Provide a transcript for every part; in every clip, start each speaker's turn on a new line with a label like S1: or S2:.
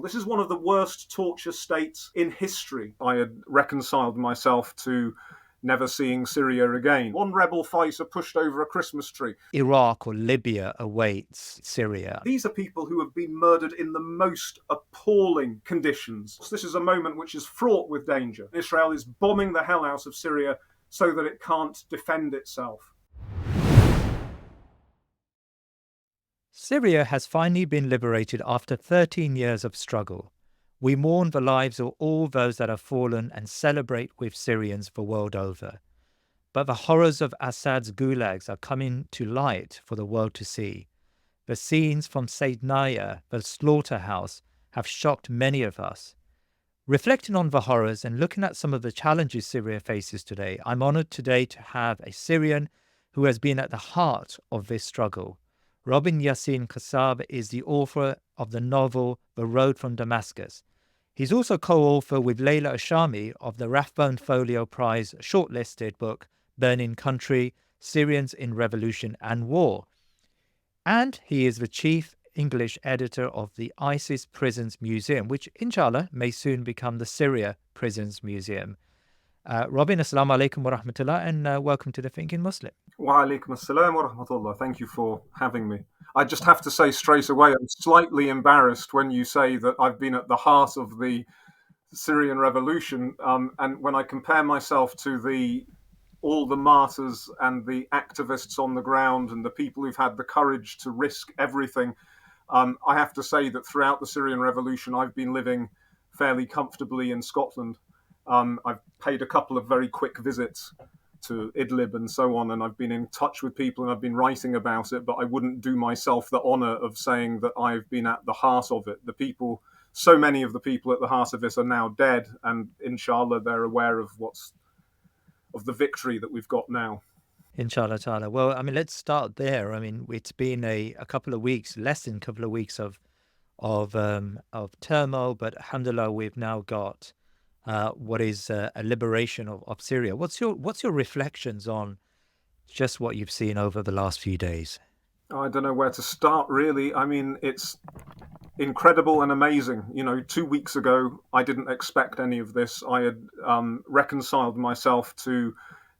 S1: This is one of the worst torture states in history. I had reconciled myself to never seeing Syria again. One rebel fighter pushed over a Christmas tree.
S2: Iraq or Libya awaits Syria.
S1: These are people who have been murdered in the most appalling conditions. This is a moment which is fraught with danger. Israel is bombing the hell out of Syria so that it can't defend itself.
S2: Syria has finally been liberated after 13 years of struggle. We mourn the lives of all those that have fallen and celebrate with Syrians the world over. But the horrors of Assad's gulags are coming to light for the world to see. The scenes from Seydnaya, the slaughterhouse, have shocked many of us. Reflecting on the horrors and looking at some of the challenges Syria faces today, I'm honoured today to have a Syrian who has been at the heart of this struggle. Robin Yassin-Kassab is the author of the novel The Road from Damascus. He's also co-author with Leila al-Shami of the Rathbone-Folio prize-shortlisted book Burning Country, Syrians in Revolution and War. And he is the chief English editor of the ISIS Prisons Museum, which inshallah may soon become the Syria Prisons Museum. Robin, assalamu alaikum wa rahmatullah, and welcome to The Thinking Muslim.
S1: Wa alaikum assalam wa rahmatullah. Thank you for having me. I just have to say straight away, I'm slightly embarrassed when you say that I've been at the heart of the Syrian revolution, and when I compare myself to all the martyrs and the activists on the ground and the people who've had the courage to risk everything, I have to say that throughout the Syrian revolution, I've been living fairly comfortably in Scotland. I've paid a couple of very quick visits to Idlib and so on, and I've been in touch with people and I've been writing about it, but I wouldn't do myself the honour of saying that I've been at the heart of it. So many of the people at the heart of this are now dead, and inshallah they're aware of the victory that we've got now.
S2: Inshallah ta'ala. Well, I mean, let's start there. I mean, it's been a couple of weeks, less than a couple of weeks of turmoil, but alhamdulillah, we've now got what is a liberation of Syria. What's your reflections on just what you've seen over the last few days?
S1: I don't know where to start, really. I mean, it's incredible and amazing. 2 weeks ago, I didn't expect any of this. I had reconciled myself to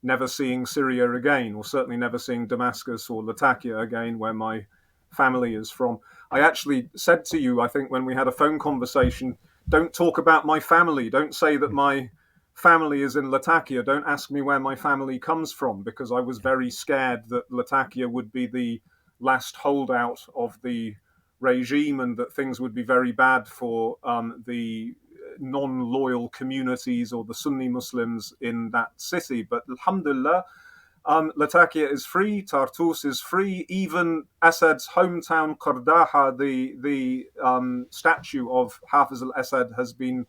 S1: never seeing Syria again, or certainly never seeing Damascus or Latakia again, where my family is from. I actually said to you, I think, when we had a phone conversation, don't talk about my family. Don't say that my family is in Latakia. Don't ask me where my family comes from, because I was very scared that Latakia would be the last holdout of the regime and that things would be very bad for the non-loyal communities or the Sunni Muslims in that city. But alhamdulillah, Latakia is free, Tartus is free, even Assad's hometown Qardaha, the statue of Hafiz al-Assad, has been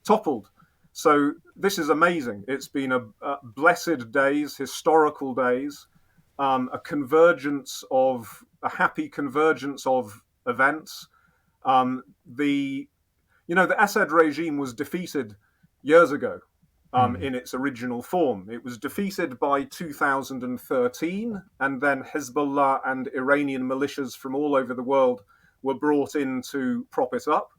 S1: toppled. So this is amazing. It's been a blessed days, historical days, a happy convergence of events. The Assad regime was defeated years ago in its original form. It was defeated by 2013, and then Hezbollah and Iranian militias from all over the world were brought in to prop it up.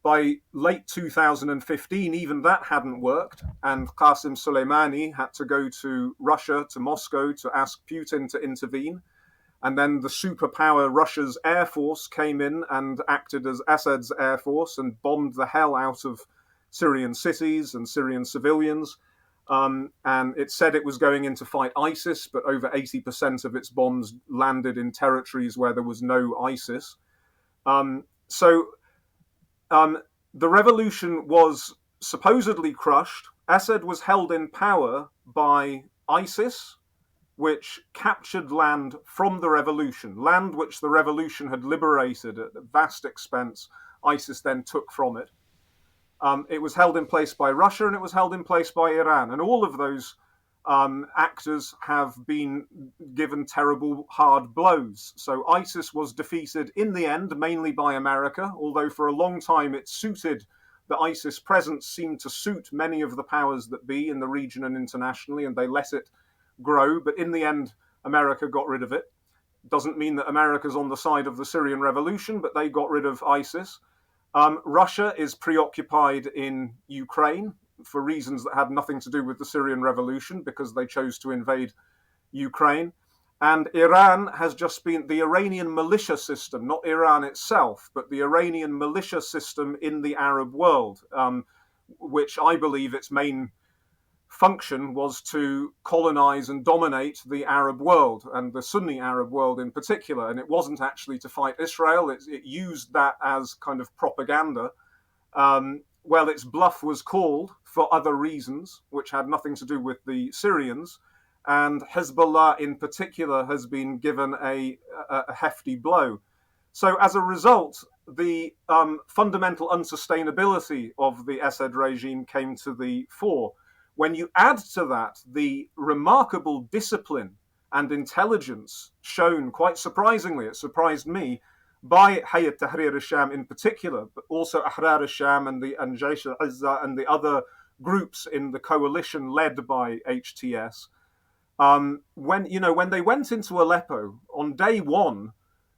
S1: By late 2015, even that hadn't worked, and Qasem Soleimani had to go to Russia, to Moscow, to ask Putin to intervene. And then the superpower Russia's air force came in and acted as Assad's air force and bombed the hell out of Syrian cities and Syrian civilians. And it said it was going in to fight ISIS, but over 80% of its bombs landed in territories where there was no ISIS. The revolution was supposedly crushed. Assad was held in power by ISIS, which captured land from the revolution, land which the revolution had liberated at a vast expense. ISIS then took from it. It was held in place by Russia, and it was held in place by Iran. And all of those actors have been given terrible, hard blows. So ISIS was defeated in the end, mainly by America, although for a long time the ISIS presence seemed to suit many of the powers that be in the region and internationally, and they let it grow. But in the end, America got rid of it. Doesn't mean that America's on the side of the Syrian revolution, but they got rid of ISIS. Russia is preoccupied in Ukraine for reasons that had nothing to do with the Syrian revolution because they chose to invade Ukraine. And Iran has just been the Iranian militia system, not Iran itself, but the Iranian militia system in the Arab world, which I believe its main function was to colonize and dominate the Arab world and the Sunni Arab world in particular. And it wasn't actually to fight Israel. It used that as kind of propaganda. Well, its bluff was called for other reasons, which had nothing to do with the Syrians. And Hezbollah in particular has been given a hefty blow. So as a result, the fundamental unsustainability of the Assad regime came to the fore. When you add to that the remarkable discipline and intelligence shown, quite surprisingly, it surprised me, by Hayat Tahrir al-Sham in particular, but also Ahrar al-Sham and Jaysh al-Izza and the other groups in the coalition led by HTS, when they went into Aleppo on day one,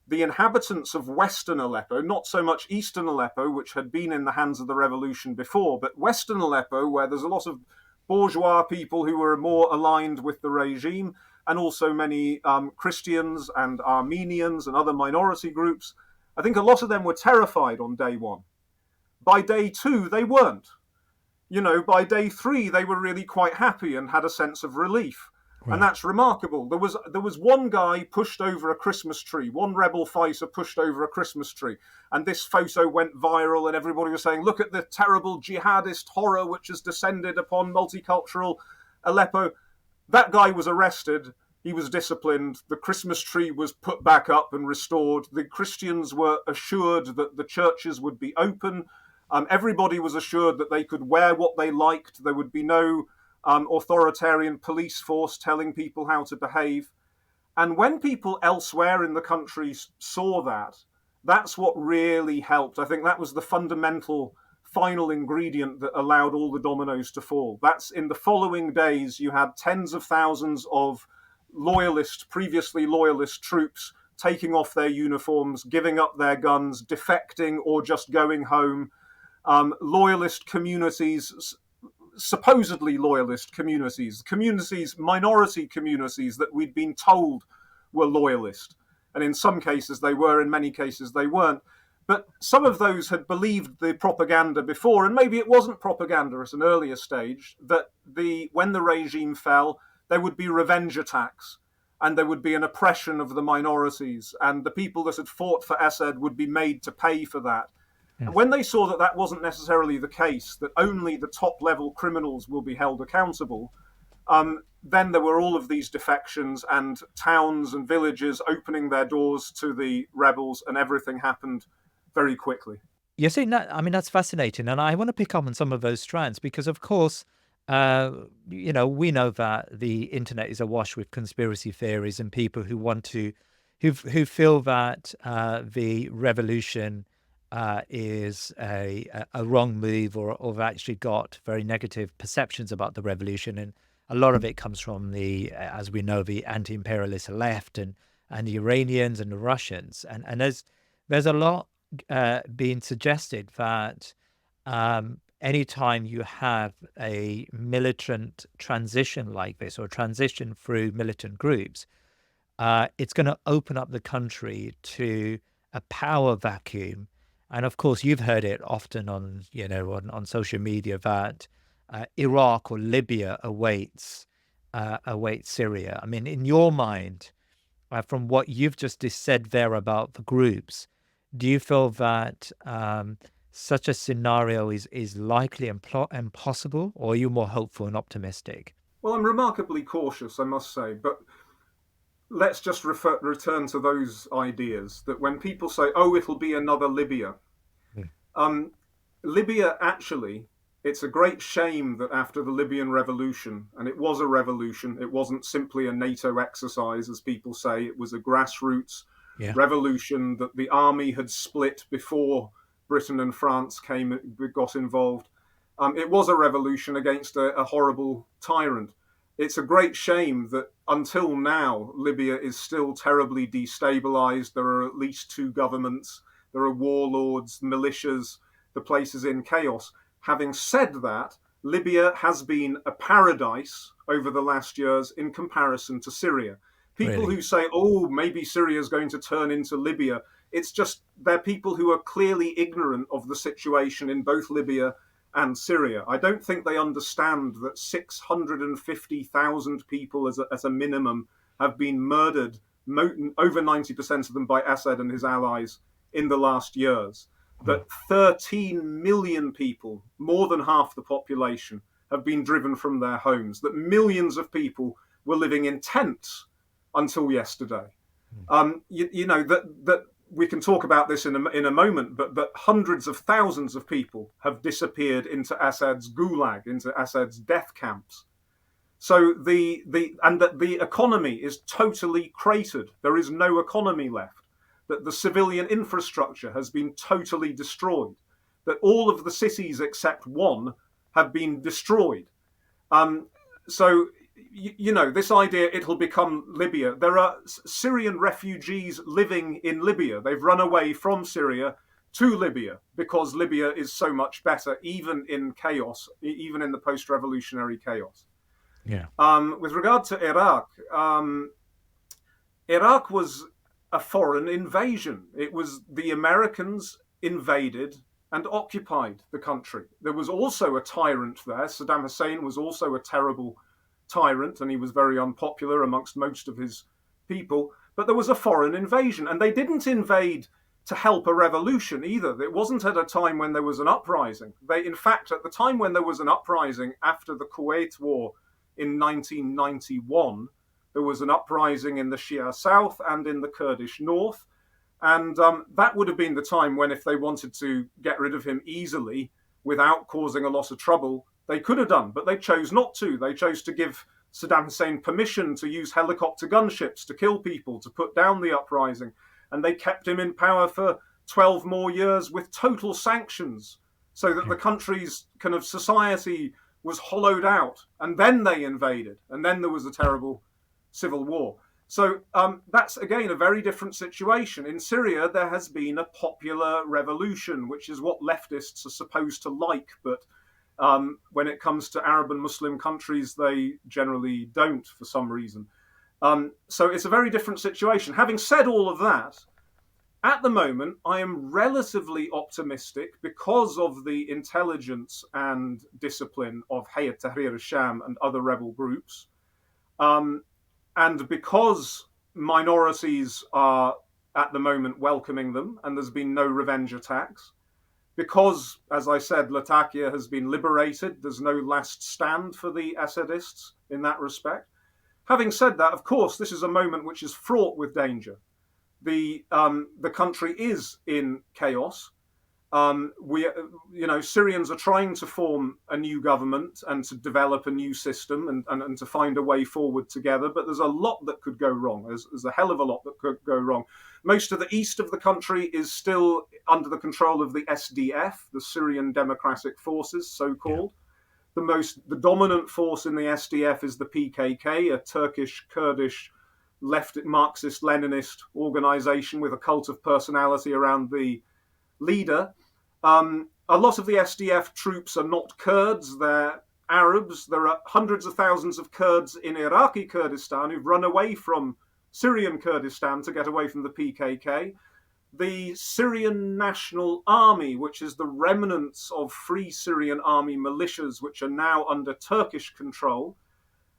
S1: the inhabitants of Western Aleppo, not so much Eastern Aleppo, which had been in the hands of the revolution before, but Western Aleppo, where there's a lot of bourgeois people who were more aligned with the regime, and also many Christians and Armenians and other minority groups. I think a lot of them were terrified on day one. By day two, they weren't. By day three, they were really quite happy and had a sense of relief. Right. And that's remarkable. There was one guy pushed over a Christmas tree, one rebel fighter pushed over a Christmas tree. And this photo went viral and everybody was saying, look at the terrible jihadist horror which has descended upon multicultural Aleppo. That guy was arrested. He was disciplined. The Christmas tree was put back up and restored. The Christians were assured that the churches would be open. Everybody was assured that they could wear what they liked. There would be no authoritarian police force telling people how to behave. And when people elsewhere in the country saw that, that's what really helped. I think that was the fundamental final ingredient that allowed all the dominoes to fall. That's in the following days, you had tens of thousands of previously loyalist troops taking off their uniforms, giving up their guns, defecting or just going home. Loyalist communities, supposedly loyalist communities, minority communities that we'd been told were loyalist. And in some cases they were, in many cases they weren't. But some of those had believed the propaganda before, and maybe it wasn't propaganda at an earlier stage, that when the regime fell, there would be revenge attacks and there would be an oppression of the minorities, and the people that had fought for Assad would be made to pay for that. And when they saw that that wasn't necessarily the case, that only the top-level criminals will be held accountable, then there were all of these defections and towns and villages opening their doors to the rebels, and everything happened very quickly.
S2: You see, that's fascinating. And I want to pick up on some of those strands because, of course, we know that the internet is awash with conspiracy theories and people who feel that the revolution is a wrong move, or have actually got very negative perceptions about the revolution. And a lot of it comes from as we know, the anti-imperialist left and the Iranians and the Russians. And there's a lot being suggested that anytime you have a militant transition like this, or transition through militant groups, it's going to open up the country to a power vacuum. And of course, you've heard it often on social media that Iraq or Libya awaits Syria. I mean, in your mind, from what you've just said there about the groups, do you feel that such a scenario is likely and possible, or are you more hopeful and optimistic?
S1: Well, I'm remarkably cautious, I must say, but let's just return to those ideas that when people say, oh, it'll be another Libya. Libya, actually, it's a great shame that after the Libyan revolution, and it was a revolution, it wasn't simply a NATO exercise, as people say, it was a grassroots revolution that the army had split before Britain and France got involved. It was a revolution against a horrible tyrant. It's a great shame that until now, Libya is still terribly destabilized. There are at least two governments. There are warlords, militias. the place is in chaos. Having said that, Libya has been a paradise over the last years in comparison to Syria. People
S2: Really?
S1: who say, oh, maybe Syria is going to turn into Libya, it's just they're people who are clearly ignorant of the situation in both Libya and Syria. I don't think they understand that 650,000 people as a minimum have been murdered, over 90% of them by Assad and his allies, in the last years. That 13 million people, more than half the population, have been driven from their homes. That millions of people were living in tents until yesterday. That we can talk about this in a moment, but hundreds of thousands of people have disappeared into Assad's gulag, into Assad's death camps. So the economy is totally cratered. There is no economy left. That the civilian infrastructure has been totally destroyed. That all of the cities except one have been destroyed. So this idea it'll become Libya. There are Syrian refugees living in Libya. They've run away from Syria to Libya because Libya is so much better, even in chaos, even in the post-revolutionary chaos.
S2: Yeah.
S1: With regard to Iraq, Iraq was a foreign invasion. It was the Americans invaded and occupied the country. There was also a tyrant there. Saddam Hussein was also a terrible tyrant, and he was very unpopular amongst most of his people. But there was a foreign invasion, and they didn't invade to help a revolution either. It wasn't at a time when there was an uprising. In fact, at the time when there was an uprising after the Kuwait War in 1991, there was an uprising in the Shia south and in the Kurdish north. And that would have been the time when, if they wanted to get rid of him easily without causing a lot of trouble, they could have done. But they chose not to. They chose to give Saddam Hussein permission to use helicopter gunships to kill people, to put down the uprising. And they kept him in power for 12 more years with total sanctions, so that the country's kind of society was hollowed out. And then they invaded. And then there was a terrible civil war. So that's, again, a very different situation. In Syria, there has been a popular revolution, which is what leftists are supposed to like. But when it comes to Arab and Muslim countries, they generally don't for some reason. So it's a very different situation. Having said all of that, at the moment, I am relatively optimistic because of the intelligence and discipline of Hayat Tahrir al-Sham and other rebel groups. And because minorities are at the moment welcoming them, and there's been no revenge attacks, because, as I said, Latakia has been liberated, there's no last stand for the Assadists in that respect. Having said that, of course, this is a moment which is fraught with danger. The country is in chaos. Syrians are trying to form a new government and to develop a new system and to find a way forward together. But there's a lot that could go wrong. There's a hell of a lot that could go wrong. Most of the east of the country is still under the control of the SDF, the Syrian Democratic Forces, so-called. Yeah. The dominant force in the SDF is the PKK, a Turkish Kurdish left Marxist-Leninist organization with a cult of personality around the leader. A lot of the SDF troops are not Kurds, they're Arabs. There are hundreds of thousands of Kurds in Iraqi Kurdistan who've run away from Syrian Kurdistan to get away from the PKK. The Syrian National Army, which is the remnants of Free Syrian Army militias, which are now under Turkish control,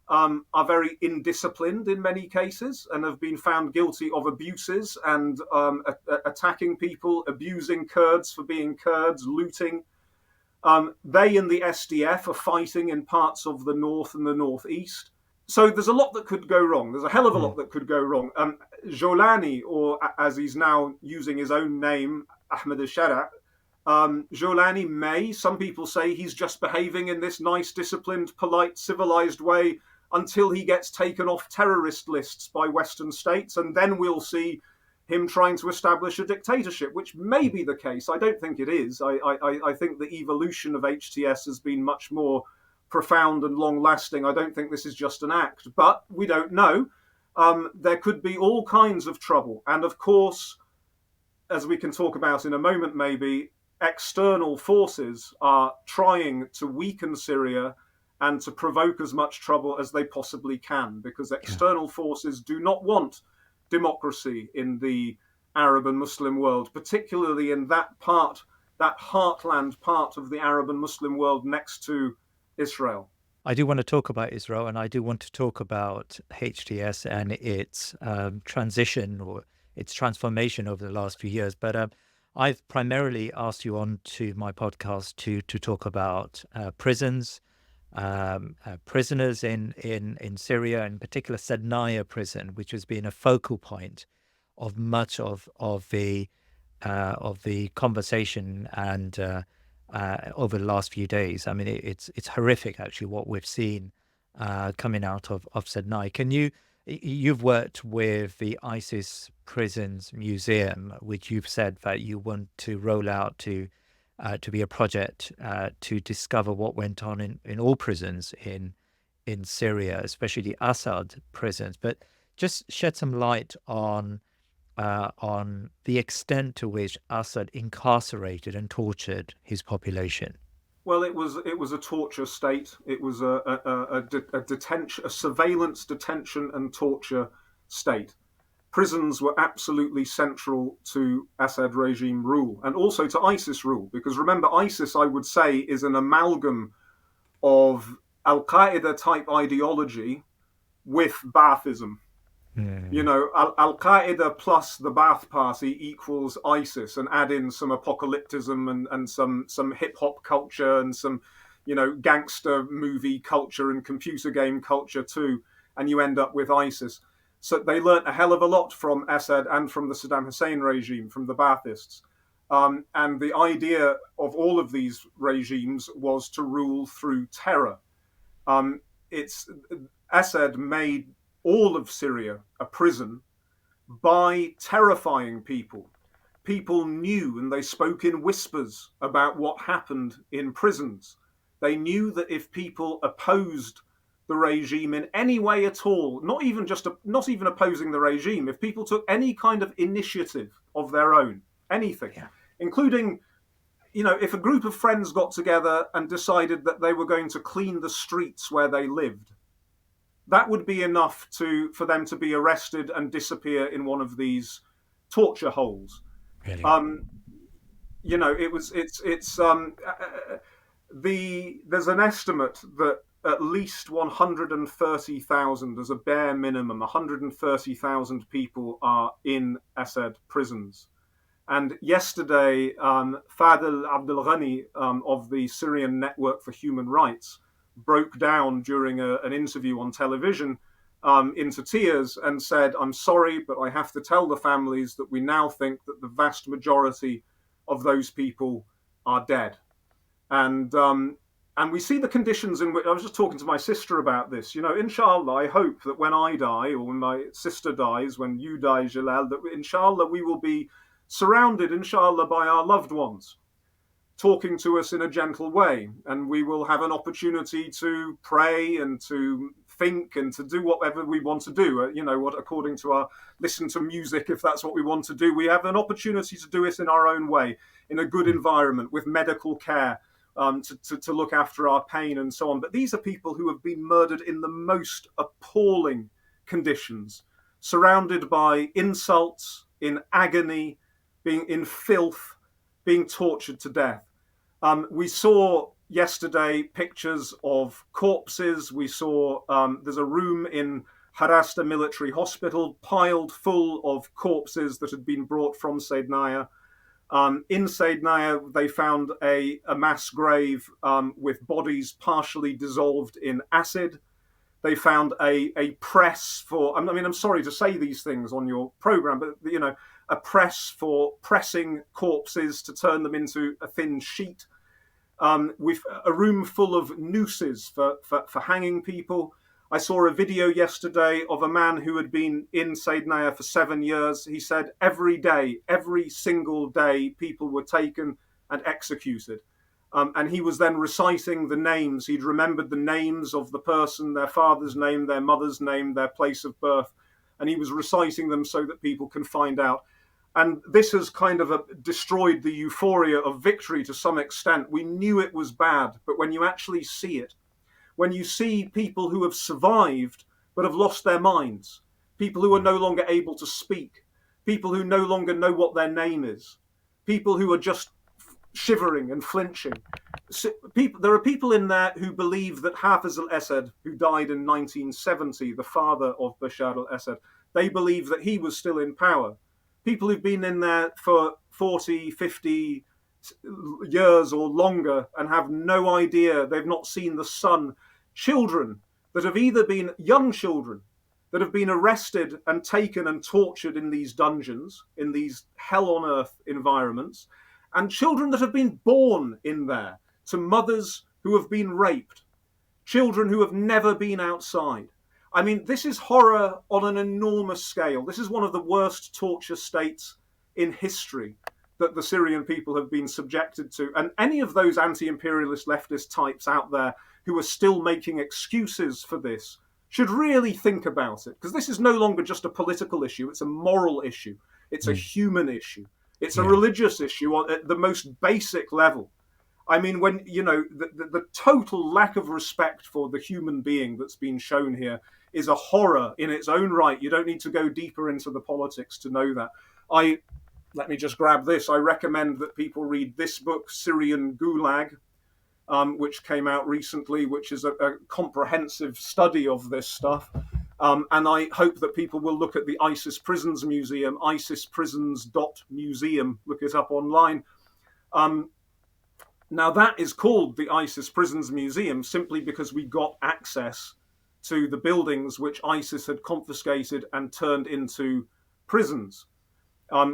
S1: are very indisciplined in many cases and have been found guilty of abuses and attacking people, abusing Kurds for being Kurds, looting. They and the SDF are fighting in parts of the north and the northeast. So there's a lot that could go wrong. There's a hell of a lot that could go wrong. Jolani, or as he's now using his own name, Ahmed al-Shara, Jolani some people say he's just behaving in this nice, disciplined, polite, civilized way until he gets taken off terrorist lists by Western states, and then we'll see him trying to establish a dictatorship, which may be the case. I don't think it is. I think the evolution of HTS has been much more profound and long-lasting. I don't think this is just an act, but we don't know. There could be all kinds of trouble. And of course, as we can talk about in a moment maybe, external forces are trying to weaken Syria and to provoke as much trouble as they possibly can, because
S2: Yeah.
S1: external forces do not want democracy in the Arab and Muslim world, particularly in that heartland part of the Arab and Muslim world next to Israel.
S2: I do want to talk about Israel, and I do want to talk about HTS and its transition or its transformation over the last few years. But I've primarily asked you on to my podcast to talk about prisons, prisoners in Syria, in particular Seydnaya prison, which has been a focal point of much of the conversation and over the last few days. I mean, it's horrific actually what we've seen coming out of Seydnaya. You've worked with the ISIS Prisons Museum, which you've said that you want to roll out to be a project to discover what went on in all prisons in Syria, especially the Assad prisons. But just shed some light on the extent to which Assad incarcerated and tortured his population.
S1: Well, it was a torture state. It was a detention, a surveillance, detention, and torture state. Prisons were absolutely central to Assad regime rule and also to ISIS rule, because remember, ISIS, I would say, is an amalgam of Al-Qaeda type ideology with Baathism. You know, Al-Qaeda plus the Ba'ath Party equals ISIS, and add in some apocalypticism and some hip-hop culture and some, gangster movie culture and computer game culture too, and you end up with ISIS. So they learnt a hell of a lot from Assad and from the Saddam Hussein regime, from the Baathists. And the idea of all of these regimes was to rule through terror. Assad made all of Syria a prison by terrifying people. People knew, and they spoke in whispers about what happened in prisons. They knew that if people opposed the regime in any way at all, not even opposing the regime, if people took any kind of initiative of their own, anything, including, if a group of friends got together and decided that they were going to clean the streets where they lived, that would be enough for them to be arrested and disappear in one of these torture holes.
S2: Really?
S1: There's an estimate that at least 130,000, as a bare minimum, 130,000 people are in Assad prisons. And yesterday, Fadel Abdel Ghani of the Syrian Network for Human Rights broke down during an interview on television into tears and said, "I'm sorry, but I have to tell the families that we now think that the vast majority of those people are dead." And we see the conditions in which, I was just talking to my sister about this, inshallah, I hope that when I die, or when my sister dies, when you die, Jalal, that inshallah we will be surrounded, inshallah, by our loved ones, talking to us in a gentle way, and we will have an opportunity to pray and to think and to do whatever we want to do. According to our listen to music, if that's what we want to do, we have an opportunity to do it in our own way, in a good environment, with medical care, to look after our pain and so on. But these are people who have been murdered in the most appalling conditions, surrounded by insults, in agony, being in filth, being tortured to death. We saw yesterday pictures of corpses. We saw there's a room in Harasta military hospital piled full of corpses that had been brought from Seydnaya. In Seydnaya, they found a mass grave with bodies partially dissolved in acid. They found a press for, I'm sorry to say these things on your program, but, a press for pressing corpses to turn them into a thin sheet. With a room full of nooses for hanging people. I saw a video yesterday of a man who had been in Seydnaya for 7 years. He said every single day, people were taken and executed. And he was then reciting the names. He'd remembered the names of the person, their father's name, their mother's name, their place of birth. And he was reciting them so that people can find out. And this has kind of destroyed the euphoria of victory to some extent. We knew it was bad, but when you actually see it, when you see people who have survived but have lost their minds, people who are no longer able to speak, people who no longer know what their name is, people who are just shivering and flinching. There are people in there who believe that Hafiz al-Assad, who died in 1970, the father of Bashar al-Assad, they believe that he was still in power. People who've been in there for 40, 50 years or longer and have no idea, they've not seen the sun. Children that have either been young children that have been arrested and taken and tortured in these dungeons, in these hell on earth environments, and children that have been born in there to mothers who have been raped, children who have never been outside. I mean, this is horror on an enormous scale. This is one of the worst torture states in history that the Syrian people have been subjected to. And any of those anti-imperialist leftist types out there who are still making excuses for this should really think about it, because this is no longer just a political issue. It's a moral issue. It's a human issue. It's a religious issue at the most basic level. I mean, when, the total lack of respect for the human being that's been shown here is a horror in its own right. You don't need to go deeper into the politics to know that. Let me just grab this. I recommend that people read this book, Syrian Gulag, which came out recently, which is a comprehensive study of this stuff. And I hope that people will look at the ISIS Prisons Museum, isisprisons.museum, look it up online. Now, that is called the ISIS Prisons Museum simply because we got access to the buildings which ISIS had confiscated and turned into prisons.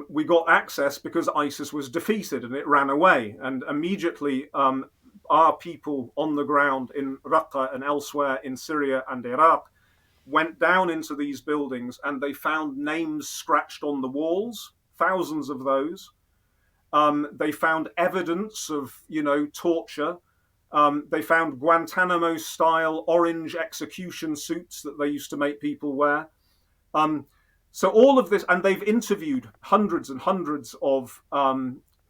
S1: We got access because ISIS was defeated and it ran away. And immediately, our people on the ground in Raqqa and elsewhere in Syria and Iraq went down into these buildings and they found names scratched on the walls, thousands of those. They found evidence of, torture. They found Guantanamo-style orange execution suits that they used to make people wear. So all of this, and they've interviewed hundreds and hundreds of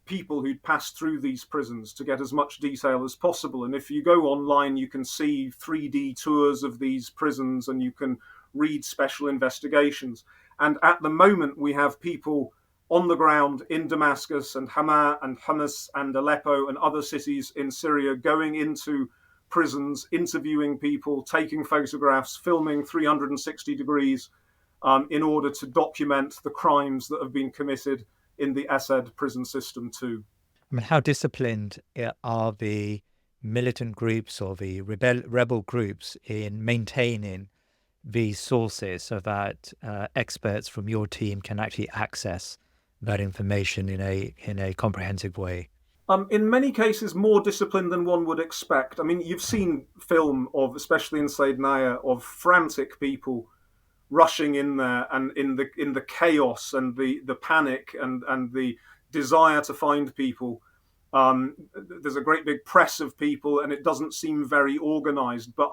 S1: people who'd passed through these prisons to get as much detail as possible. And if you go online, you can see 3D tours of these prisons and you can read special investigations. And at the moment, we have people on the ground in Damascus and Hama and Homs and Aleppo and other cities in Syria going into prisons, interviewing people, taking photographs, filming 360 degrees in order to document the crimes that have been committed in the Assad prison system too.
S2: I mean, how disciplined are the militant groups or the rebel groups in maintaining these sources so that experts from your team can actually access that information in a comprehensive way?
S1: In many cases, more disciplined than one would expect. I mean, you've seen film of, especially in Seydnaya, of frantic people rushing in there and in the chaos and the panic and the desire to find people. There's a great big press of people, and it doesn't seem very organized. But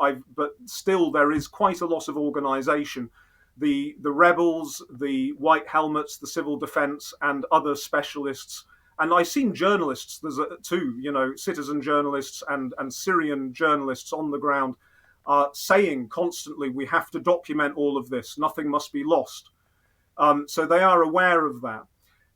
S1: still, there is quite a lot of organization. The rebels, the white helmets, the civil defense, and other specialists. And I've seen journalists, too, citizen journalists and Syrian journalists on the ground saying constantly, we have to document all of this. Nothing must be lost. So they are aware of that.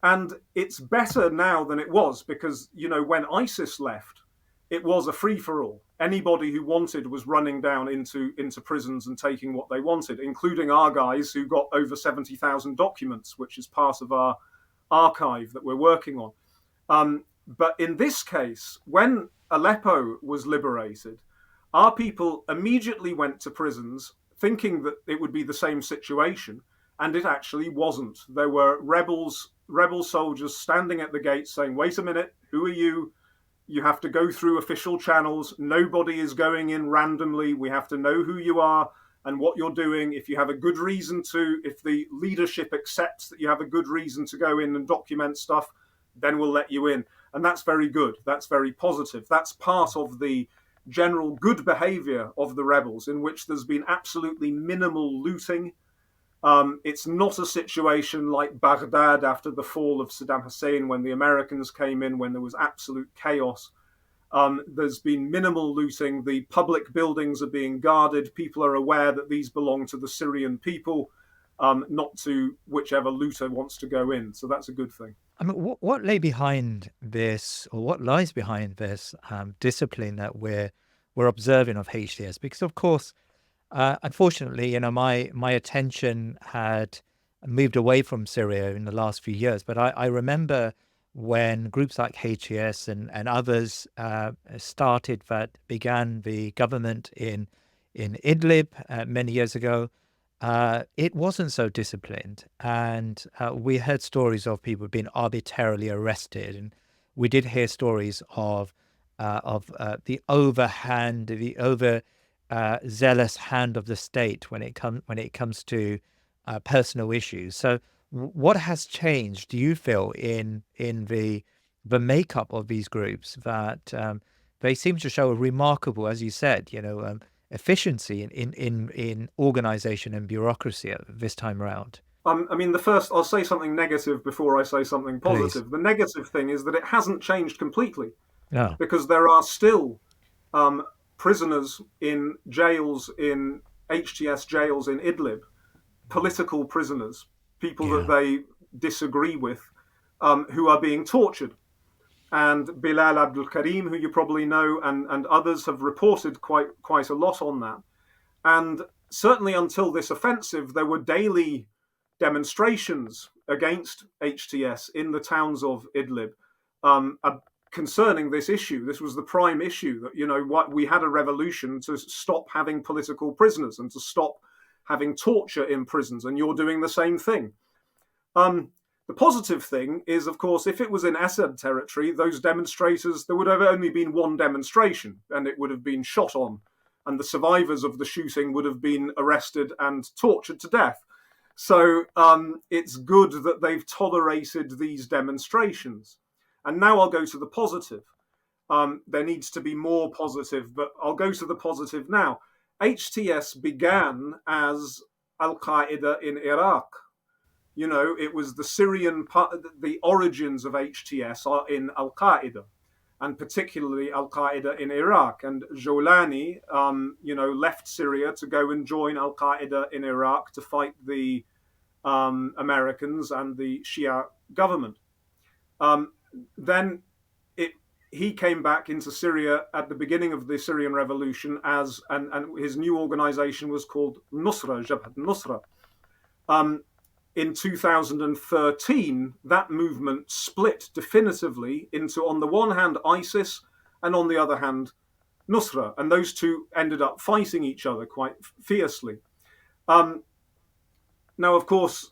S1: And it's better now than it was because, when ISIS left, it was a free-for-all. Anybody who wanted was running down into prisons and taking what they wanted, including our guys who got over 70,000 documents, which is part of our archive that we're working on. But in this case, when Aleppo was liberated, our people immediately went to prisons thinking that it would be the same situation, and it actually wasn't. There were rebel soldiers standing at the gate saying, wait a minute, who are you? You have to go through official channels. Nobody is going in randomly. We have to know who you are and what you're doing. If you have a good reason to, if the leadership accepts that you have a good reason to go in and document stuff, then we'll let you in. And that's very good. That's very positive. That's part of the general good behavior of the rebels, in which there's been absolutely minimal looting. It's not a situation like Baghdad after the fall of Saddam Hussein, when the Americans came in, when there was absolute chaos. There's been minimal looting. The public buildings are being guarded. People are aware that these belong to the Syrian people, not to whichever looter wants to go in. So that's a good thing.
S2: I mean, what lay behind this, or what lies behind this discipline that we're observing of HTS? Because of course, unfortunately, my attention had moved away from Syria in the last few years. But I remember when groups like HTS and others started, that began the government in Idlib many years ago. It wasn't so disciplined, and we heard stories of people being arbitrarily arrested, and we did hear stories of the overhand, the over zealous hand of the state when it comes to personal issues. So, what has changed? Do you feel in the makeup of these groups that they seem to show a remarkable, as you said, efficiency in organization and bureaucracy this time around?
S1: I mean, I'll say something negative before I say something
S2: Please.
S1: positive. The negative thing is that it hasn't changed completely,
S2: No.
S1: because there are still um, prisoners in jails, in HTS jails in Idlib, political prisoners, people that
S2: Yeah.
S1: they disagree with, who are being tortured. And Bilal Abdul Karim, who you probably know, and others have reported quite a lot on that. And certainly until this offensive, there were daily demonstrations against HTS in the towns of Idlib, concerning this issue. This was the prime issue, that, what we had a revolution to stop having political prisoners and to stop having torture in prisons, and you're doing the same thing. The positive thing is, of course, if it was in Assad territory, those demonstrators, there would have only been one demonstration, and it would have been shot on, and the survivors of the shooting would have been arrested and tortured to death. So it's good that they've tolerated these demonstrations. And now I'll go to the positive. There needs to be more positive, but I'll go to the positive now. HTS began as Al Qaeda in Iraq. It was the Syrian the origins of HTS are in Al Qaeda, and particularly Al Qaeda in Iraq. And Jolani, left Syria to go and join Al Qaeda in Iraq to fight the Americans and the Shia government. Then he came back into Syria at the beginning of the Syrian revolution and his new organization was called Nusra, Jabhat Nusra. In 2013, that movement split definitively into, on the one hand, ISIS, and on the other hand, Nusra. And those two ended up fighting each other quite fiercely. Now, of course,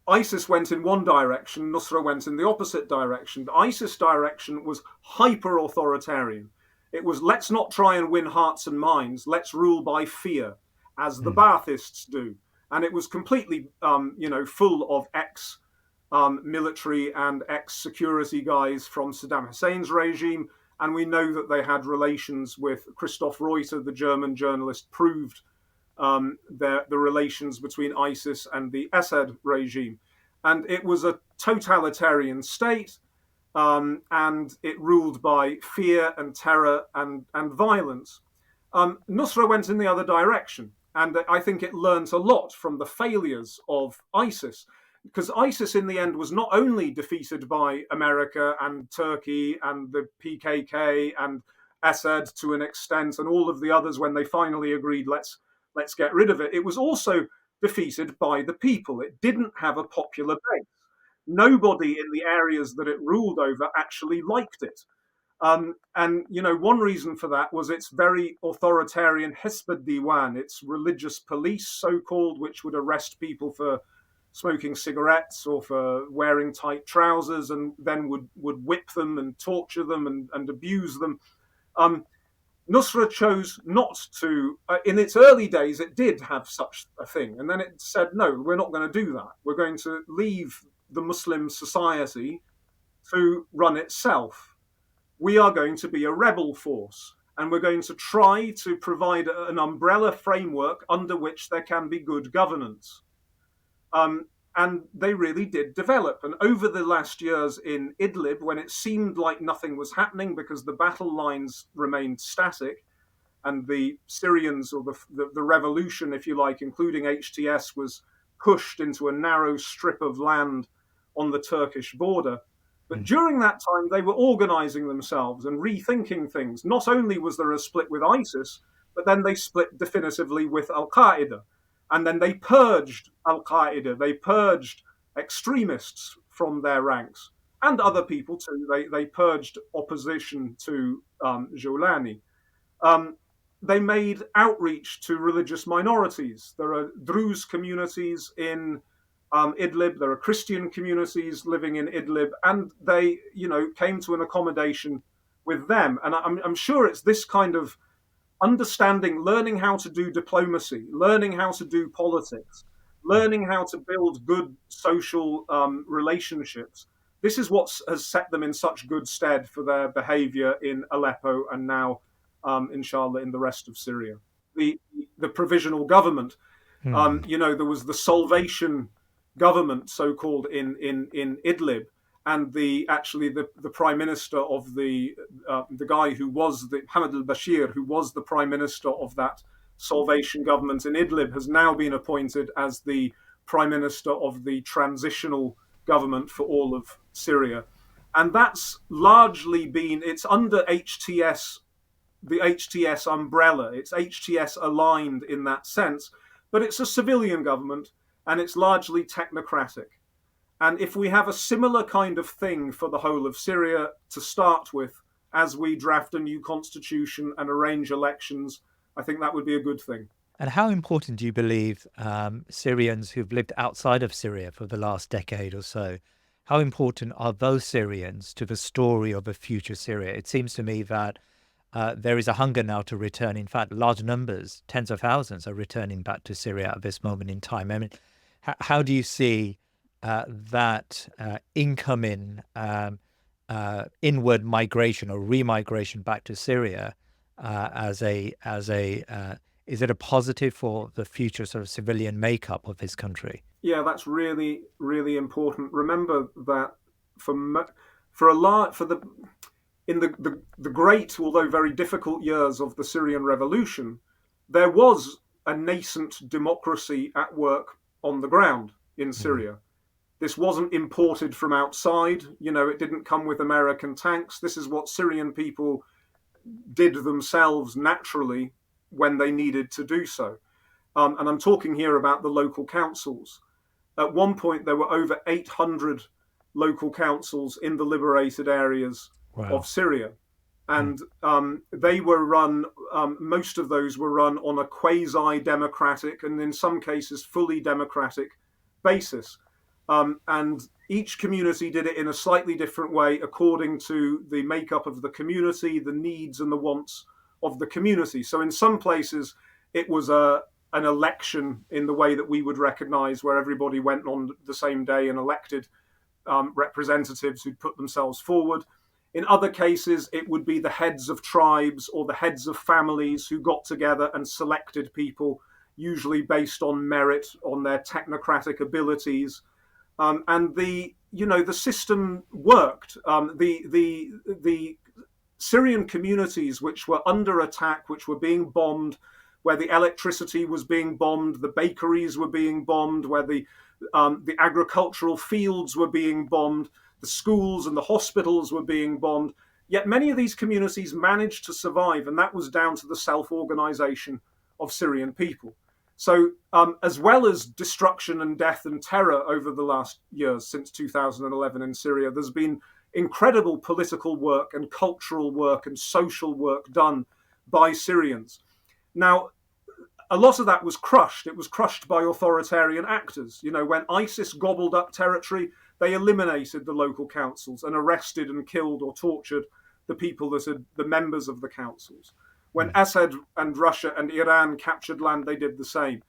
S1: ISIS went in one direction, Nusra went in the opposite direction. The ISIS direction was hyper authoritarian. It was, let's not try and win hearts and minds, let's rule by fear, as the
S2: Mm.
S1: Baathists do. And it was completely, full of ex-military and ex-security guys from Saddam Hussein's regime. And we know that they had relations with Christoph Reuter, the German journalist, proved the relations between ISIS and the Assad regime. And it was a totalitarian state, and it ruled by fear and terror and violence. Nusra went in the other direction. And I think it learned a lot from the failures of ISIS, because ISIS in the end was not only defeated by America and Turkey and the PKK and Assad to an extent, and all of the others when they finally agreed, let's get rid of it. It was also defeated by the people. It didn't have a popular base. Nobody in the areas that it ruled over actually liked it. And one reason for that was its very authoritarian Hizb al-Diwan, its religious police, so-called, which would arrest people for smoking cigarettes or for wearing tight trousers, and then would whip them and torture them and abuse them. Nusra chose not to. In its early days, it did have such a thing, and then it said, no, we're not going to do that. We're going to leave the Muslim society to run itself. We are going to be a rebel force, and we're going to try to provide an umbrella framework under which there can be good governance. And they really did develop. And over the last years in Idlib, when it seemed like nothing was happening because the battle lines remained static, and the Syrians, or the revolution, if you like, including HTS, was pushed into a narrow strip of land on the Turkish border. But
S2: Mm.
S1: during that time, they were organizing themselves and rethinking things. Not only was there a split with ISIS, but then they split definitively with Al Qaeda. And then they purged Al Qaeda, they purged extremists from their ranks, and other people too. They purged opposition to Jolani. Um, they made outreach to religious minorities. There are Druze communities in Idlib. There are Christian communities living in Idlib, and they, came to an accommodation with them. And I'm sure it's this kind of understanding, learning how to do diplomacy, learning how to do politics, learning how to build good social relationships. This is what has set them in such good stead for their behavior in Aleppo and now, inshallah, in the rest of Syria. The, the provisional government,
S2: Mm.
S1: there was the Salvation government, so called, in Idlib, and the prime minister of the guy who was the Hamid al-Bashir, who was the prime minister of that Salvation government in Idlib, has now been appointed as the prime minister of the transitional government for all of Syria. And that's largely it's under HTS, the HTS umbrella. It's HTS aligned in that sense, but it's a civilian government and it's largely technocratic. And if we have a similar kind of thing for the whole of Syria to start with, as we draft a new constitution and arrange elections, I think that would be a good thing.
S2: And how important do you believe Syrians who've lived outside of Syria for the last decade or so, how important are those Syrians to the story of a future Syria? It seems to me that there is a hunger now to return. In fact, large numbers, tens of thousands, are returning back to Syria at this moment in time. I mean, how do you see that incoming inward migration or remigration back to Syria is it a positive for the future sort of civilian makeup of this country?
S1: Yeah, that's really, really important. Remember that for a lot for the in the great, although very difficult years of the Syrian revolution, there was a nascent democracy at work on the ground in
S2: Mm.
S1: Syria. This wasn't imported from outside. It didn't come with American tanks. This is what Syrian people did themselves naturally when they needed to do so. And I'm talking here about the local councils. At one point, there were over 800 local councils in the liberated areas of
S2: Wow.
S1: Syria.
S2: Mm.
S1: And they were run, most of those were run on a quasi democratic and in some cases fully democratic basis. And each community did it in a slightly different way according to the makeup of the community, the needs and the wants of the community. So in some places, it was an election in the way that we would recognize, where everybody went on the same day and elected representatives who'd put themselves forward. In other cases, it would be the heads of tribes or the heads of families who got together and selected people, usually based on merit, on their technocratic abilities. And the system worked. The Syrian communities which were under attack, which were being bombed, where the electricity was being bombed, the bakeries were being bombed, where the agricultural fields were being bombed, the schools and the hospitals were being bombed. Yet many of these communities managed to survive, and that was down to the self-organization of Syrian people. So, as well as destruction and death and terror over the last years since 2011 in Syria, there's been incredible political work and cultural work and social work done by Syrians. Now, a lot of that was crushed. It was crushed by authoritarian actors. When ISIS gobbled up territory, they eliminated the local councils and arrested and killed or tortured the people that had the members of the councils. When
S2: Mm.
S1: Assad and Russia and Iran captured land, they did the same.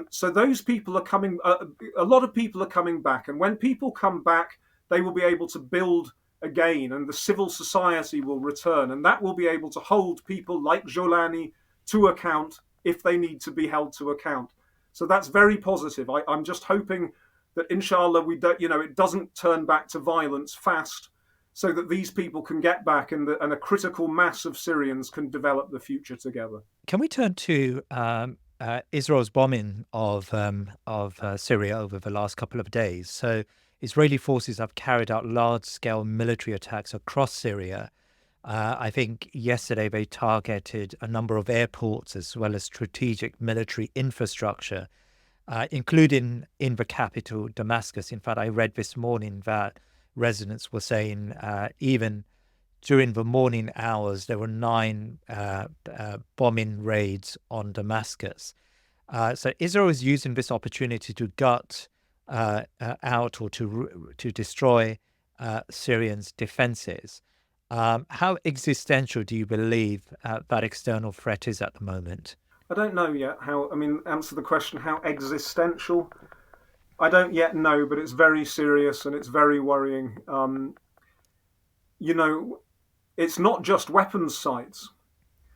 S1: So those people are coming. A lot of people are coming back, and when people come back, they will be able to build again, and the civil society will return, and that will be able to hold people like Jolani to account if they need to be held to account. So that's very positive. I'm just hoping that inshallah we don't, it doesn't turn back to violence fast, so that these people can get back and a critical mass of Syrians can develop the future together.
S2: Can we turn to Israel's bombing of Syria over the last couple of days? So Israeli forces have carried out large-scale military attacks across Syria. I think yesterday they targeted a number of airports as well as strategic military infrastructure, including in the capital, Damascus. In fact, I read this morning that residents were saying even during the morning hours, there were 9 bombing raids on Damascus. So Israel is using this opportunity to gut out or to destroy Syrians' defenses. How existential do you believe that external threat is at the moment?
S1: I don't know yet answer the question, how existential. I don't yet know, but it's very serious and it's very worrying. It's not just weapons sites.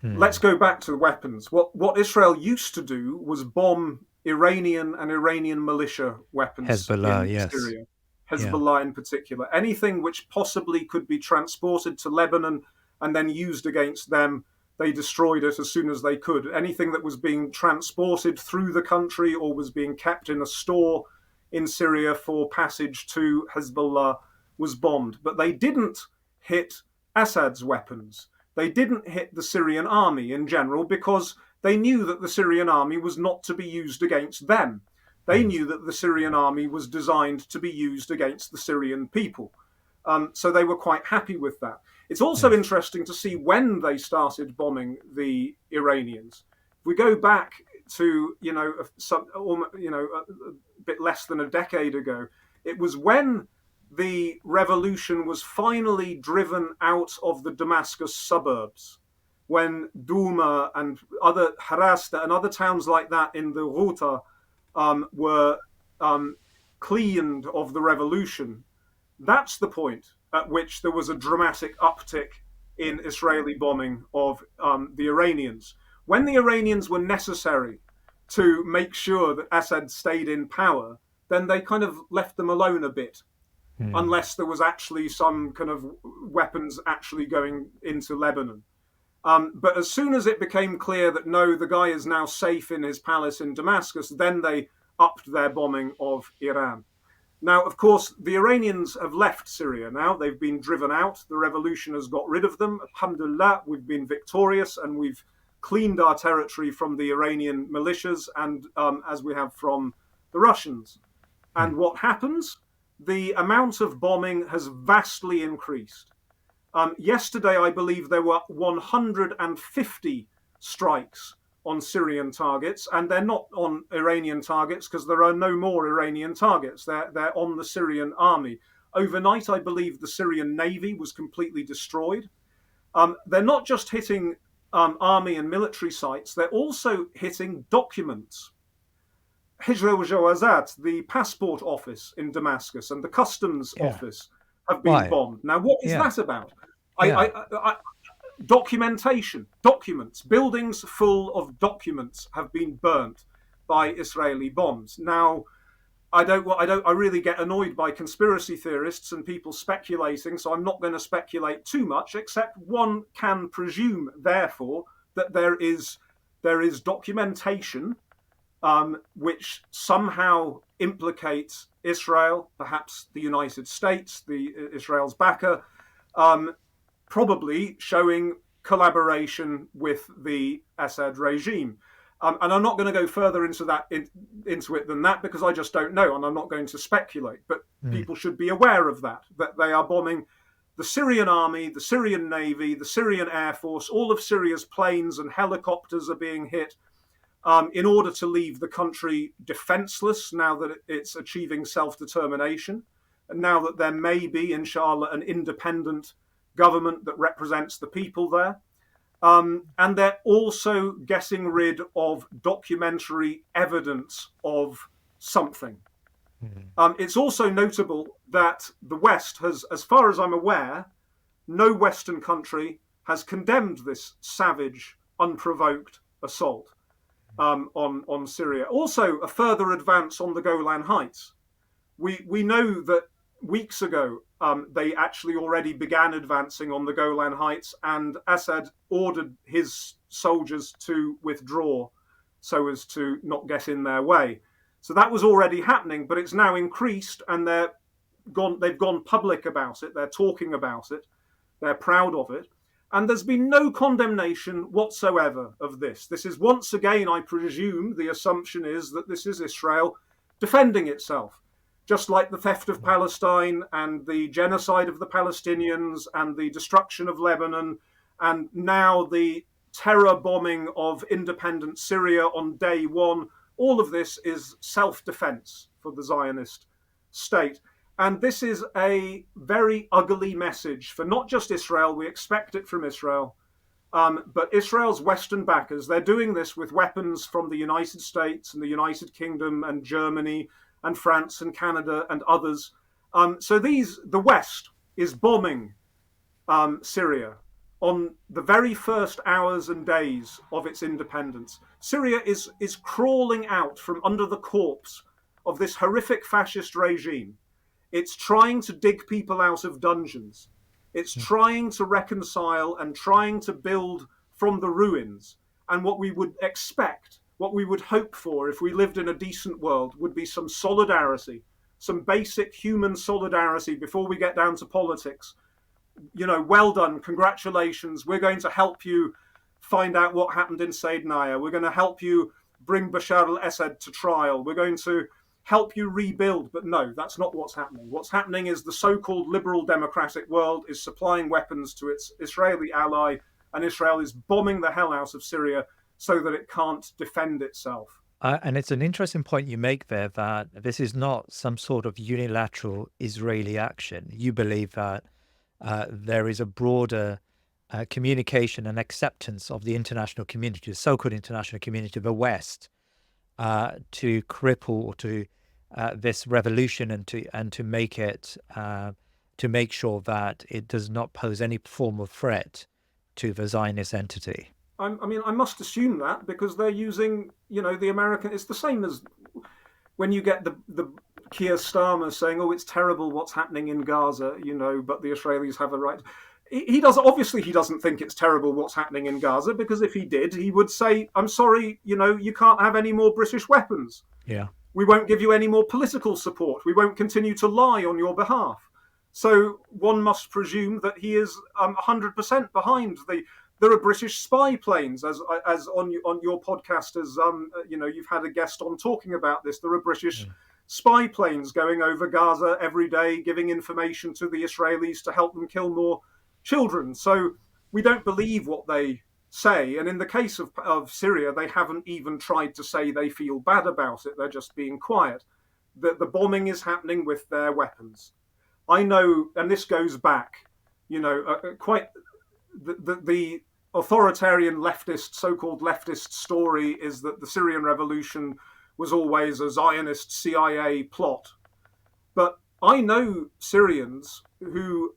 S1: Let's go back to the weapons. What Israel used to do was bomb Iranian and Iranian militia weapons
S2: Hezbollah,
S1: in
S2: yes.
S1: Syria.
S2: Yeah.
S1: Hezbollah in particular. Anything which possibly could be transported to Lebanon and then used against them, they destroyed it as soon as they could. Anything that was being transported through the country or was being kept in a store in Syria for passage to Hezbollah was bombed. But they didn't hit Assad's weapons. They didn't hit the Syrian army in general because they knew that the Syrian army was not to be used against them. They knew that the Syrian army was designed to be used against the Syrian people. So they were quite happy with that. It's also interesting to see when they started bombing the Iranians. If we go back to, a bit less than a decade ago, it was when the revolution was finally driven out of the Damascus suburbs, when Douma and other Harasta and other towns like that in the Ghouta were cleaned of the revolution. That's the point at which there was a dramatic uptick in Israeli bombing of the Iranians. When the Iranians were necessary to make sure that Assad stayed in power, then they kind of left them alone a bit, unless there was actually some kind of weapons actually going into Lebanon. But as soon as it became clear that no, the guy is now safe in his palace in Damascus, then they upped their bombing of Iran. Now, of course, the Iranians have left Syria now. They've been driven out. The revolution has got rid of them. Alhamdulillah, we've been victorious and we've cleaned our territory from the Iranian militias and as we have from the Russians. And what happens? The amount of bombing has vastly increased. Yesterday, I believe there were 150 strikes on Syrian targets, and they're not on Iranian targets because there are no more Iranian targets. They're on the Syrian army. Overnight, I believe the Syrian navy was completely destroyed. They're not just hitting army and military sites, they're also hitting documents. Hijra wa Jawazat, the passport office in Damascus, and the customs office have been bombed. Now, what is that about? Documentation, documents, buildings full of documents have been burnt by Israeli bombs. Now, I really get annoyed by conspiracy theorists and people speculating, so I'm not going to speculate too much, except one can presume, therefore, that there is documentation which somehow implicates Israel, perhaps the United States, Israel's backer, probably showing collaboration with the Assad regime. And I'm not going to go further into it than that because I just don't know, and I'm not going to speculate. But people should be aware of that they are bombing the Syrian army, the Syrian navy, the Syrian air force. All of Syria's planes and helicopters are being hit in order to leave the country defenseless now that it's achieving self-determination, and now that there may be, inshallah, an independent government that represents the people there. And they're also getting rid of documentary evidence of something. It's also notable that the West has, as far as I'm aware, no Western country has condemned this savage, unprovoked assault. on Syria. Also, a further advance on the Golan Heights. We know that weeks ago they actually already began advancing on the Golan Heights, and Assad ordered his soldiers to withdraw so as to not get in their way. So that was already happening, but it's now increased, and they've gone public about it. They're talking about it. They're proud of it. And there's been no condemnation whatsoever of this. This is once again, I presume, the assumption is that this is Israel defending itself. Just like the theft of Palestine and the genocide of the Palestinians and the destruction of Lebanon, and now the terror bombing of independent Syria on day one, all of this is self-defense for the Zionist state. And this is a very ugly message for not just Israel, we expect it from Israel, but Israel's Western backers. They're doing this with weapons from the United States and the United Kingdom and Germany and France and Canada and others. So the West is bombing Syria on the very first hours and days of its independence. Syria is crawling out from under the corpse of this horrific fascist regime. It's trying to dig people out of dungeons. It's trying to reconcile and trying to build from the ruins. And what we would expect, what we would hope for if we lived in a decent world, would be some solidarity, some basic human solidarity before we get down to politics. Well done, congratulations. We're going to help you find out what happened in Seydnaya. We're going to help you bring Bashar al-Assad to trial. We're going to help you rebuild. But no, that's not what's happening. What's happening is the so-called liberal democratic world is supplying weapons to its Israeli ally, and Israel is bombing the hell out of Syria so that it can't defend itself.
S2: And it's an interesting point you make there, that this is not some sort of unilateral Israeli action. You believe that there is a broader communication and acceptance of the international community, the so-called international community of the West, to cripple or to this revolution and to make it to make sure that it does not pose any form of threat to the Zionist entity.
S1: I must assume that, because they're using, the American. It's the same as when you get the Keir Starmer saying, "Oh, it's terrible what's happening in Gaza," but the Israelis have a right. He doesn't think it's terrible what's happening in Gaza, because if he did, he would say, "I'm sorry, you can't have any more British weapons.
S2: Yeah.
S1: We won't give you any more political support. We won't continue to lie on your behalf." So one must presume that he is 100% behind the. There are British spy planes, as on your podcast, as you've had a guest on talking about this. There are British spy planes going over Gaza every day, giving information to the Israelis to help them kill more children. So we don't believe what they say. And in the case of Syria, they haven't even tried to say they feel bad about it. They're just being quiet. The bombing is happening with their weapons. I know, and this goes back, quite the authoritarian leftist, so-called leftist story is that the Syrian revolution was always a Zionist CIA plot. But I know Syrians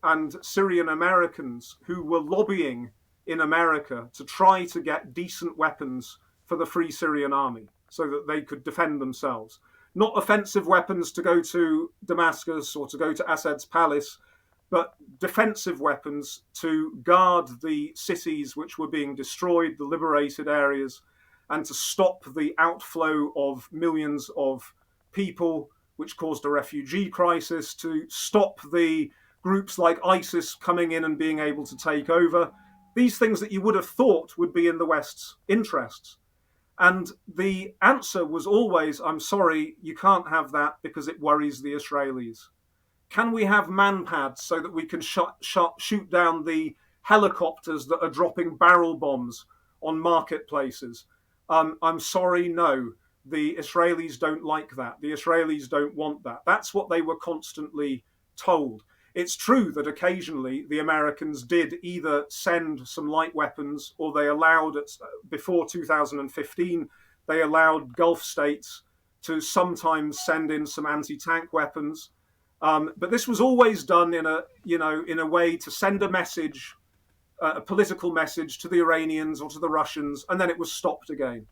S1: and Syrian Americans who were lobbying in America to try to get decent weapons for the Free Syrian Army so that they could defend themselves. Not offensive weapons to go to Damascus or to go to Assad's palace, but defensive weapons to guard the cities which were being destroyed, the liberated areas, and to stop the outflow of millions of people, which caused a refugee crisis, to stop the groups like ISIS coming in and being able to take over. These things that you would have thought would be in the West's interests. And the answer was always, "I'm sorry, you can't have that because it worries the Israelis." Can we have man-pads so that we can shoot down the helicopters that are dropping barrel bombs on marketplaces? I'm sorry, no. The Israelis don't like that. The Israelis don't want that. That's what they were constantly told. It's true that occasionally the Americans did either send some light weapons, or they allowed, before 2015, they allowed Gulf states to sometimes send in some anti-tank weapons. But this was always done in a way to send a message, a political message to the Iranians or to the Russians, and then it was stopped again.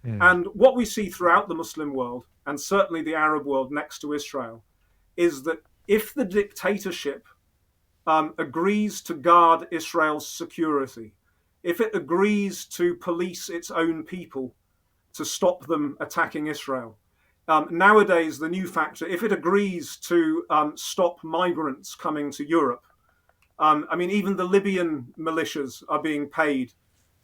S1: And what we see throughout the Muslim world, and certainly the Arab world next to Israel, is that if the dictatorship agrees to guard Israel's security, if it agrees to police its own people to stop them attacking Israel, nowadays the new factor, if it agrees to stop migrants coming to Europe, I mean, even the Libyan militias are being paid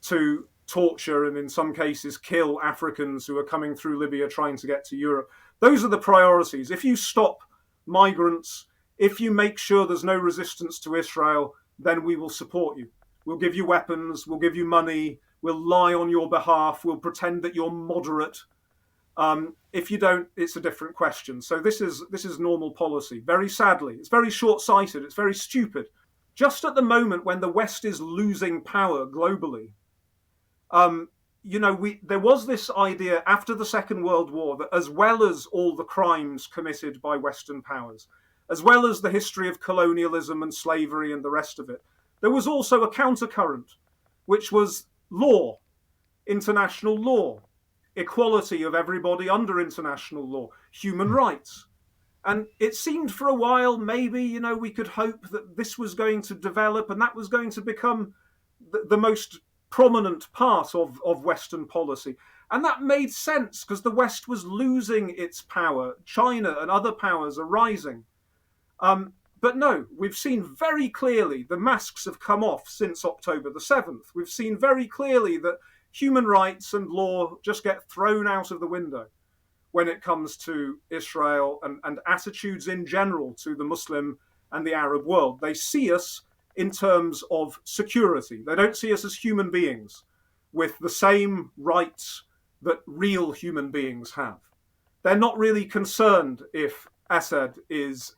S1: to torture and in some cases kill Africans who are coming through Libya trying to get to Europe. Those are the priorities. If you stop migrants, if you make sure there's no resistance to Israel, then we will support you. We'll give you weapons, we'll give you money, we'll lie on your behalf, we'll pretend that you're moderate. If you don't, it's a different question. So this is normal policy. Very sadly, it's very short-sighted, it's very stupid. Just at the moment when the West is losing power globally, there was this idea after the Second World War that as well as all the crimes committed by Western powers, as well as the history of colonialism and slavery and the rest of it, there was also a countercurrent, which was law, international law, equality of everybody under international law, human rights. And it seemed for a while, maybe, we could hope that this was going to develop and that was going to become the most prominent part of Western policy. And that made sense because the West was losing its power. China and other powers are rising. But no, we've seen very clearly the masks have come off since October the 7th. We've seen very clearly that human rights and law just get thrown out of the window when it comes to Israel and attitudes in general to the Muslim and the Arab world. They see us in terms of security. They don't see us as human beings with the same rights that real human beings have. They're not really concerned if Assad is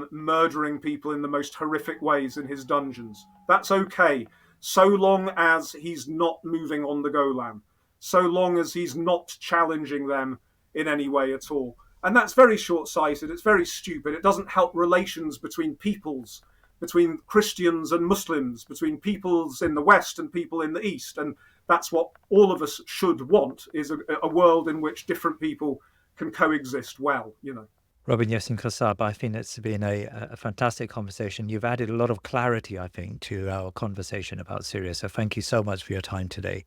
S1: murdering people in the most horrific ways in his dungeons. That's okay, so long as he's not moving on the Golan, so long as he's not challenging them in any way at all. And that's very short-sighted, it's very stupid. It doesn't help relations between peoples, between Christians and Muslims, between peoples in the West and people in the East. And that's what all of us should want, is a world in which different people can coexist well,
S2: Robin Yassin-Kassab, I think it's been a fantastic conversation. You've added a lot of clarity, I think, to our conversation about Syria. So thank you so much for your time today.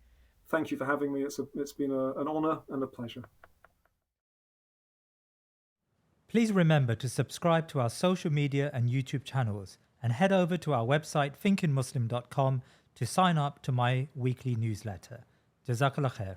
S1: Thank you for having me. It's been an honour and a pleasure.
S2: Please remember to subscribe to our social media and YouTube channels and head over to our website thinkingmuslim.com to sign up to my weekly newsletter. Jazakallah khair.